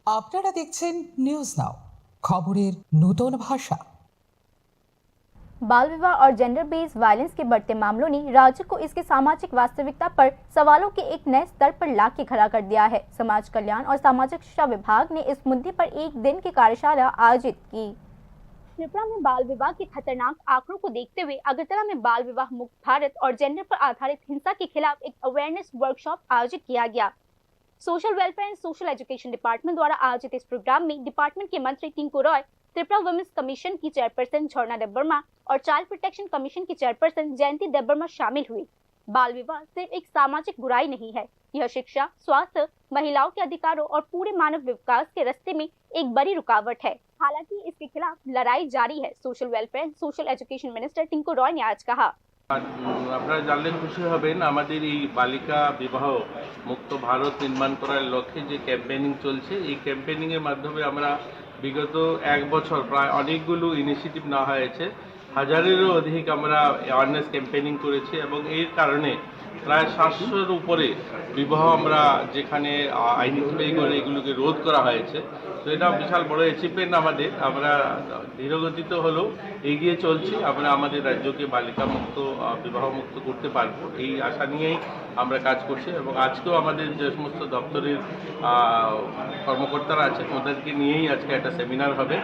আপনারা দেখছেন news now, খবরের নতুন ভাষা। बाल विवाह और जेंडर बेस्ड वायलेंस के बढ़ते मामलों ने राज्य को इसके सामाजिक वास्तविकता पर सवालों के एक नए स्तर पर लाके खड़ा कर दिया है। समाज कल्याण और सामाजिक शिक्षा विभाग ने इस मुद्दे पर एक दिन की कार्यशाला आयोजित की। त्रिपुरा में बाल विवाह के खतरनाक आंकड़ों को देखते हुए अगरतला में बाल विवाह मुक्त भारत और जेंडर पर आधारित हिंसा के खिलाफ एक अवेयरनेस वर्कशॉप आयोजित किया गया। Social welfare and social education department द्वारा आयोजित इस प्रोग्राम में डिपार्टमेंट के मंत्री टिंकू रॉय, त्रिपुरा वुमेन्स कमीशन की चेयरपर्सन झरना देबबर्मा और चाइल्ड प्रोटेक्शन कमीशन की चेयरपर्सन जयंती देबबर्मा शामिल हुई। बाल विवाह सिर्फ एक सामाजिक बुराई नहीं है, यह शिक्षा, स्वास्थ्य, महिलाओं के अधिकारों और पूरे मानव विकास के रास्ते में एक बड़ी रुकावट है। हालांकि इसके खिलाफ लड़ाई जारी है, social welfare and social education minister Tinku Roy ने आज कहा। আপনারা জানলে খুশি হবেন, আমাদের এই বালিকা বিবাহ মুক্ত ভারত নির্মাণ করার লক্ষ্যে যে ক্যাম্পেইনিং চলছে, এই ক্যাম্পেইনিংয়ের মাধ্যমে আমরা বিগত এক বছর প্রায় অনেকগুলো ইনিশিয়েটিভ নেওয়া হয়েছে। হাজারেরও অধিক আমরা অ্যাওয়ারনেস ক্যাম্পেইনিং করেছি এবং এর কারণে প্রায় 700-র উপরে বিবাহ আমরা যেখানে আইডেন্টিফাই করে এগুলোকে রোধ করা হয়েছে। তো এটা বিশাল বড় অ্যাচিভমেন্ট আমাদের। আমরা ধীরগতিতে হলেও এগিয়ে চলছি, আমরা আমাদের রাজ্যকে বালিকা মুক্ত বিবাহ মুক্ত করতে পারবো এই আশা নিয়েই আমরা কাজ করছি। এবং আজকেও আমাদের যে সমস্ত দপ্তরের কর্মকর্তারা আছে ওদেরকে নিয়েই আজকে একটা সেমিনার হবে।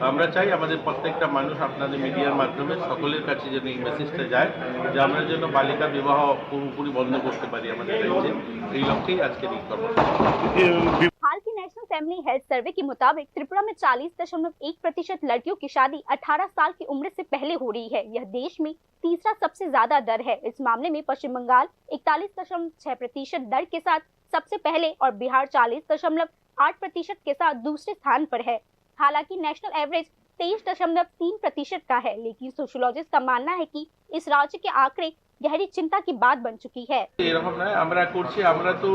আমরা চাই আমাদের প্রত্যেকটা মানুষ আপনাদের মিডিয়ার মাধ্যমে সকলের কাছে যেন এই মেসেজটা যায় যে আমরা যেন বালিকা বিবাহ পুরোপুরি বন্ধ করতে পারি আমাদের রাজ্যে। এই লক্ষ্যেই আজকের এই কর্মসূচি। हाल के नेशनल फैमिली हेल्थ सर्वे के मुताबिक त्रिपुरा में 40.1% लड़कियों की शादी 18 साल की उम्र से पहले हो रही है। यह देश में तीसरा सबसे ज्यादा दर है। इस मामले में पश्चिम बंगाल 41.6% दर के साथ सबसे पहले और बिहार 40.8% के साथ दूसरे स्थान पर है। हालांकि नेशनल एवरेज 23.3% का है, लेकिन सोशियोलॉजिस्ट का मानना है कि इस राज्य के आंकड़े गहरी चिंता की बात बन चुकी है। এরকম নয়, আমরা করছি। আমরা তো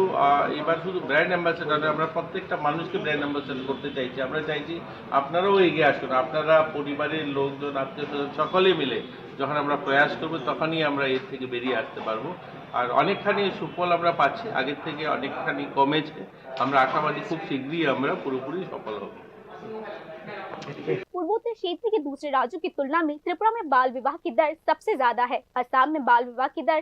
এবার শুধু ব্র্যান্ড অ্যাম্বাসেডর নয়, আমরা প্রত্যেকটা মানুষকে ব্র্যান্ড অ্যাম্বাসেডর করতে চাইছি। আমরা চাইছি আপনারাও এগিয়ে আসুন, আপনারা পরিবারের লোকজন, আত্মীয় স্বজন সকলে মিলে যখন আমরা প্রয়াস করব তখনই আমরা এর থেকে বেরিয়ে আসতে পারবো। আর অনেকখানি সুফল আমরা পাচ্ছি, আগের থেকে অনেকখানি কমেছে। আমরা আশাবাদী খুব শীঘ্রই আমরা পুরোপুরি সফল হব। पूर्वोत्तर क्षेत्र के दूसरे राज्यों की तुलना में त्रिपुरा में बाल विवाह की दर सबसे ज्यादा है। असम में बाल विवाह की दर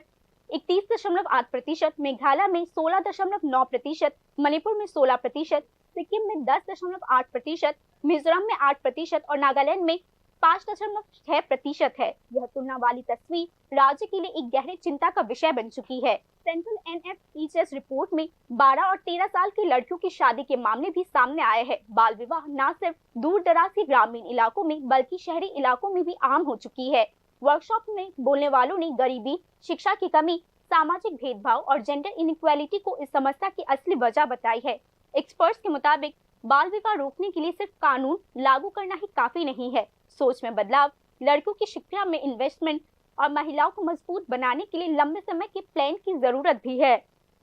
31.8%, मेघालय में 16.9%, मणिपुर में 16%, सिक्किम में 10.8%, मिजोरम में 8% और नागालैंड में 5.6% है। यह तुलना वाली तस्वीर राज्य के लिए एक गहरी चिंता का विषय बन चुकी है। सेंट्रल NFHS रिपोर्ट में 12 और 13 साल की लड़कियों की शादी के मामले भी सामने आए हैं। बाल विवाह न सिर्फ दूर दराज के ग्रामीण इलाकों में बल्कि शहरी इलाकों में भी आम हो चुकी है। वर्कशॉप में बोलने वालों ने गरीबी, शिक्षा की कमी, सामाजिक भेदभाव और जेंडर इनइक्वालिटी को इस समस्या की असली वजह बताई है। एक्सपर्ट्स के मुताबिक बाल विवाह रोकने के लिए सिर्फ कानून लागू करना ही काफी नहीं है। सोच में बदलाव, लड़कियों की शिक्षा में इन्वेस्टमेंट और महिलाओं को मजबूत बनाने के लिए लंबे समय के प्लान की जरूरत भी है।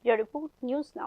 Report news now.